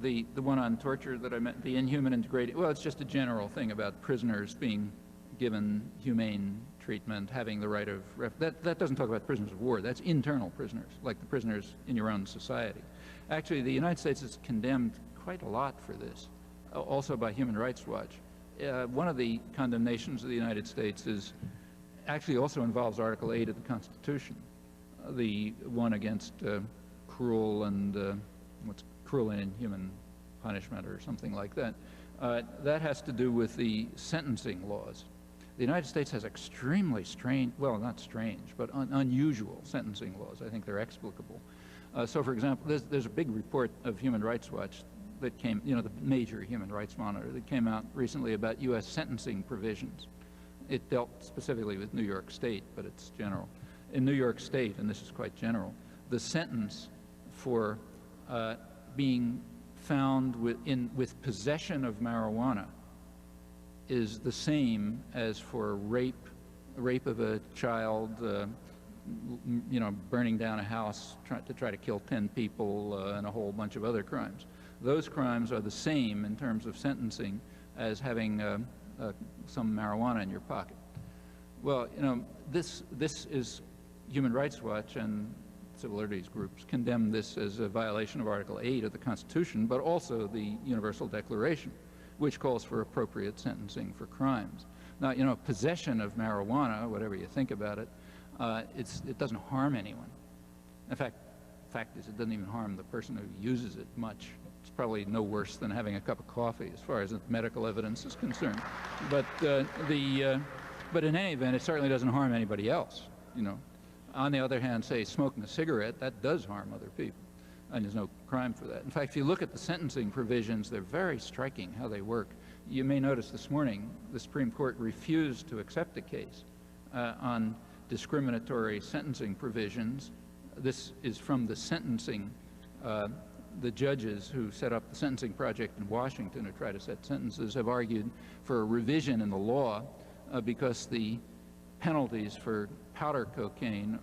The one on torture that I meant, the inhuman and degrading, well, it's just a general thing about prisoners being given humane treatment, having the right of, that doesn't talk about prisoners of war, that's internal prisoners, like the prisoners in your own society. Actually, the United States is condemned quite a lot for this, also by Human Rights Watch. One of the condemnations of the United States is actually also involves Article 8 of the Constitution, the one against cruel and cruel and inhuman punishment or something like that. That has to do with the sentencing laws. The United States has extremely strange, well, not strange, but unusual sentencing laws. I think they're explicable. So, for example, there's a big report of Human Rights Watch that came, you know, the major human rights monitor that came out recently about U.S. sentencing provisions. It dealt specifically with New York State, but it's general. In New York State, and this is quite general, the sentence for being found with possession of marijuana is the same as for rape of a child, you know, burning down a house to try to kill 10 people, and a whole bunch of other crimes. Those crimes are the same in terms of sentencing as having some marijuana in your pocket. Well, you know, this is Human Rights Watch and civil liberties groups condemn this as a violation of Article 8 of the Constitution, but also the Universal Declaration, which calls for appropriate sentencing for crimes. Now, you know, possession of marijuana, whatever you think about it, it doesn't harm anyone. In fact, the fact is it doesn't even harm the person who uses it much. It's probably no worse than having a cup of coffee as far as medical evidence is concerned. But but in any event, it certainly doesn't harm anybody else, you know. On the other hand, say smoking a cigarette, that does harm other people, and there's no crime for that. In fact, if you look at the sentencing provisions, they're very striking how they work. You may notice this morning the Supreme Court refused to accept a case on discriminatory sentencing provisions. This is from the sentencing, the judges who set up the sentencing project in Washington who try to set sentences have argued for a revision in the law because the penalties for powder cocaine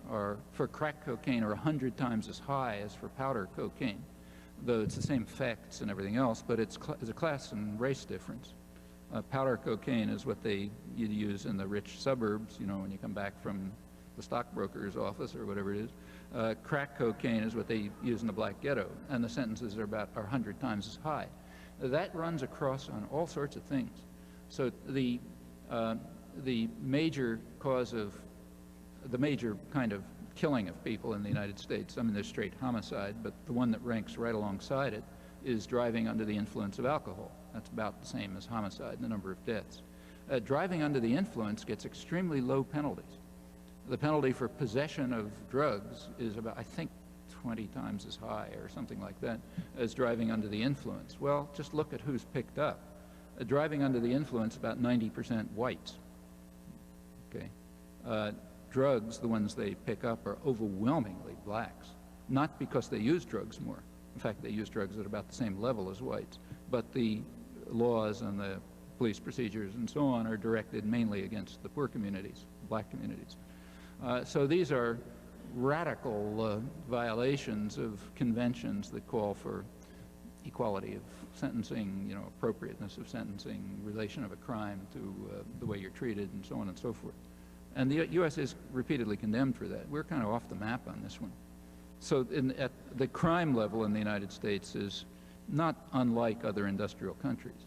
for crack cocaine are 100 times as high as for powder cocaine, though it's the same effects and everything else, but it's a class and race difference. Powder cocaine is what you'd use in the rich suburbs, you know, when you come back from the stockbroker's office or whatever it is. Crack cocaine is what they use in the black ghetto, and the sentences are 100 times as high. That runs across on all sorts of things. So the major cause of the major kind of killing of people in the United States, I mean, there's straight homicide, but the one that ranks right alongside it is driving under the influence of alcohol. That's about the same as homicide in the number of deaths. Driving under the influence gets extremely low penalties. The penalty for possession of drugs is about, I think, 20 times as high or something like that as driving under the influence. Well, just look at who's picked up. Driving under the influence, about 90% whites. Okay. Drugs, the ones they pick up, are overwhelmingly blacks, not because they use drugs more. In fact, they use drugs at about the same level as whites, but the laws and the police procedures and so on are directed mainly against the poor communities, black communities. So these are radical violations of conventions that call for equality of sentencing, you know, appropriateness of sentencing, relation of a crime to the way you're treated, and so on and so forth. And the U.S. is repeatedly condemned for that. We're kind of off the map on this one. So at the crime level in the United States is not unlike other industrial countries,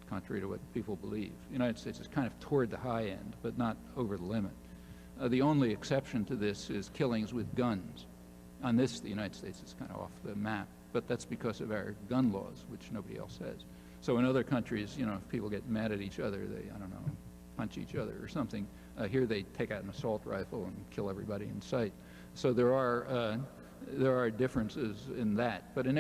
contrary to what people believe. The United States is kind of toward the high end, but not over the limit. The only exception to this is killings with guns. On this, the United States is kind of off the map, but that's because of our gun laws, which nobody else has. So in other countries, you know, if people get mad at each other, they, I don't know, punch each other or something. Here they take out an assault rifle and kill everybody in sight. So there are differences in that. But in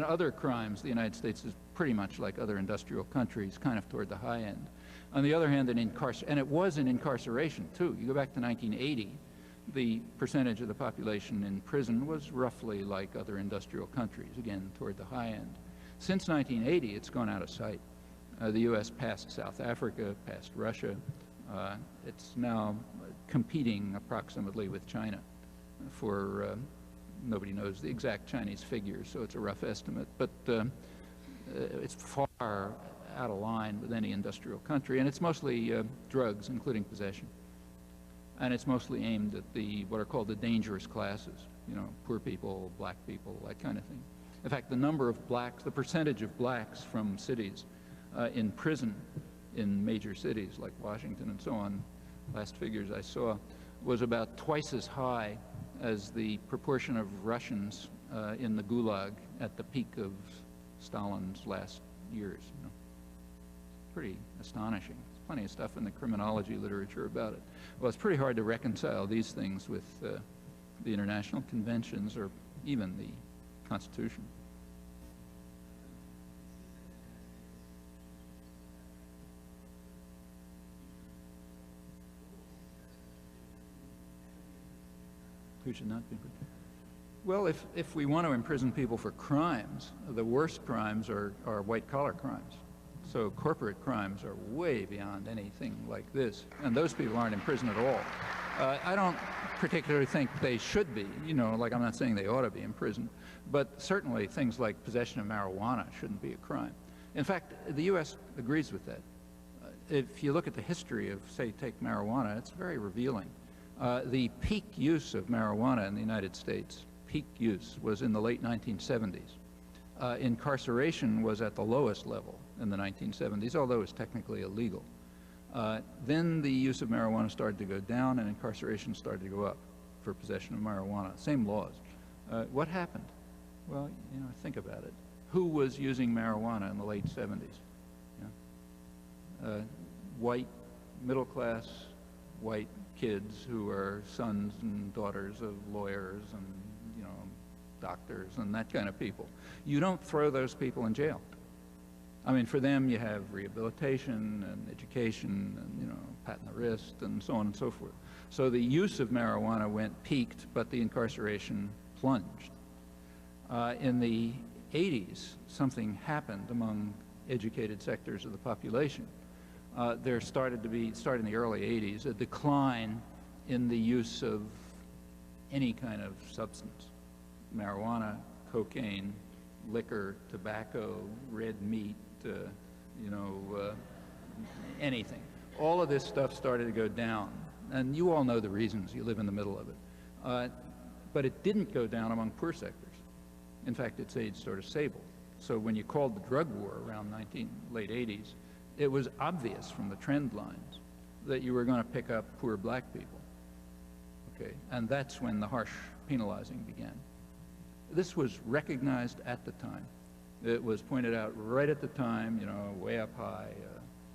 other crimes, the United States is pretty much like other industrial countries, kind of toward the high end. On the other hand, and it was in incarceration too. You go back to 1980, the percentage of the population in prison was roughly like other industrial countries, again, toward the high end. Since 1980, it's gone out of sight. The U.S. passed South Africa, passed Russia. It's now competing approximately with China for, nobody knows the exact Chinese figures, so it's a rough estimate. But it's far out of line with any industrial country, and it's mostly drugs, including possession. And it's mostly aimed at what are called the dangerous classes, you know, poor people, black people, that kind of thing. In fact, the number of blacks, the percentage of blacks from cities in prison in major cities like Washington and so on, last figures I saw, was about twice as high as the proportion of Russians in the Gulag at the peak of Stalin's last years. You know. Pretty astonishing. There's plenty of stuff in the criminology literature about it. Well, it's pretty hard to reconcile these things with the international conventions or even the Constitution. Who should not be imprisoned? Well, if we want to imprison people for crimes, the worst crimes are white-collar crimes. So corporate crimes are way beyond anything like this, and those people aren't in prison at all. I don't particularly think they should be, you know, like I'm not saying they ought to be in prison, but certainly things like possession of marijuana shouldn't be a crime. In fact, the U.S. agrees with that. If you look at the history of, say, take marijuana, it's very revealing. The peak use of marijuana in the United States, peak use, was in the late 1970s. Incarceration was at the lowest level in the 1970s, although it was technically illegal. Then the use of marijuana started to go down and incarceration started to go up for possession of marijuana. Same laws. What happened? Well, you know, think about it. Who was using marijuana in the late 70s? Yeah. White, middle-class, white kids who are sons and daughters of lawyers and, you know, doctors and that kind of people. You don't throw those people in jail. I mean, for them, you have rehabilitation and education and, you know, pat on the wrist and so on and so forth. So the use of marijuana peaked, but the incarceration plunged. In the 80s, something happened among educated sectors of the population. There started in the early 80s, a decline in the use of any kind of substance. Marijuana, cocaine, liquor, tobacco, red meat, you know, anything. All of this stuff started to go down. And you all know the reasons. You live in the middle of it. But it didn't go down among poor sectors. In fact, its age sort of stable. So when you called the drug war around late 80s, it was obvious from the trend lines that you were going to pick up poor black people. Okay, and that's when the harsh penalizing began. This was recognized at the time. It was pointed out right at the time, you know, way up high.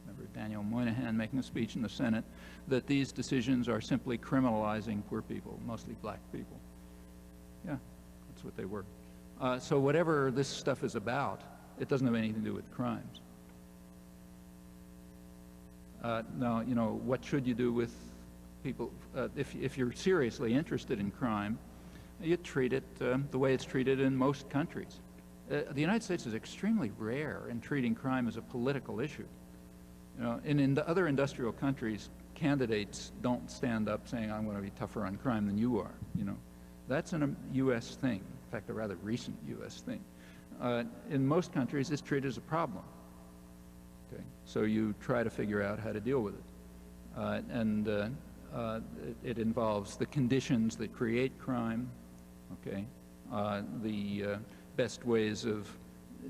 Remember Daniel Moynihan making a speech in the Senate that these decisions are simply criminalizing poor people, mostly black people. Yeah, that's what they were. So whatever this stuff is about, it doesn't have anything to do with crimes. Now, you know, what should you do with people? If you're seriously interested in crime, you treat it the way it's treated in most countries. The United States is extremely rare in treating crime as a political issue. You know, in the other industrial countries, candidates don't stand up saying, I'm going to be tougher on crime than you are. You know, that's a U.S. thing. In fact, a rather recent U.S. thing. In most countries, it's treated as a problem. Okay, so you try to figure out how to deal with it, it involves the conditions that create crime. Okay, the best ways of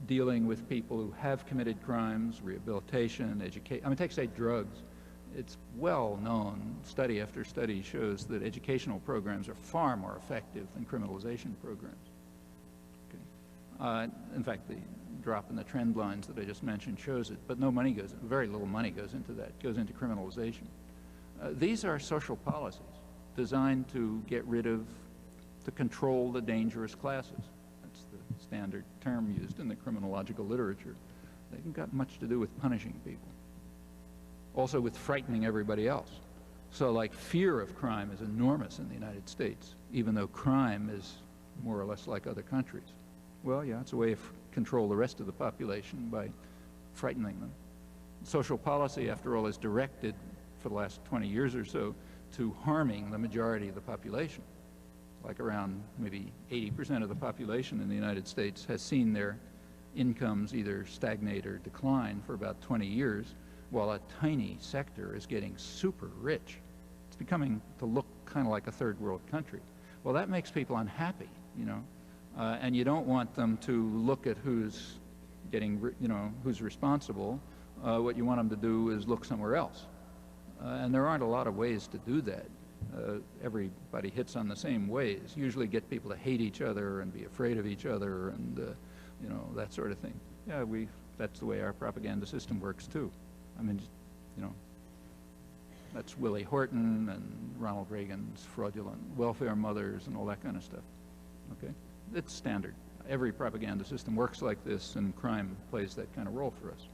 dealing with people who have committed crimes, rehabilitation, education. I mean, take, say, drugs. It's well known, study after study shows that educational programs are far more effective than criminalization programs. Okay. In fact, the drop in the trend lines that I just mentioned shows it, but no money goes, very little money goes into that, goes into criminalization. These are social policies designed to get rid of, to control the dangerous classes. That's the standard term used in the criminological literature. They haven't got much to do with punishing people. Also with frightening everybody else. So like fear of crime is enormous in the United States, even though crime is more or less like other countries. Well, yeah, it's a way of control the rest of the population by frightening them. Social policy, after all, is directed for the last 20 years or so to harming the majority of the population. Like around maybe 80% of the population in the United States has seen their incomes either stagnate or decline for about 20 years, while a tiny sector is getting super rich. It's becoming to look kind of like a third world country. Well, that makes people unhappy, you know, and you don't want them to look at who's getting, you know, who's responsible. What you want them to do is look somewhere else. And there aren't a lot of ways to do that. Everybody hits on the same ways. Usually get people to hate each other and be afraid of each other and, you know, that sort of thing. Yeah, that's the way our propaganda system works too. I mean, you know, that's Willie Horton and Ronald Reagan's fraudulent welfare mothers and all that kind of stuff. Okay? It's standard. Every propaganda system works like this, and crime plays that kind of role for us.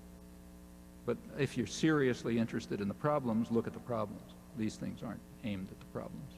But if you're seriously interested in the problems, look at the problems. These things aren't aimed at the problems.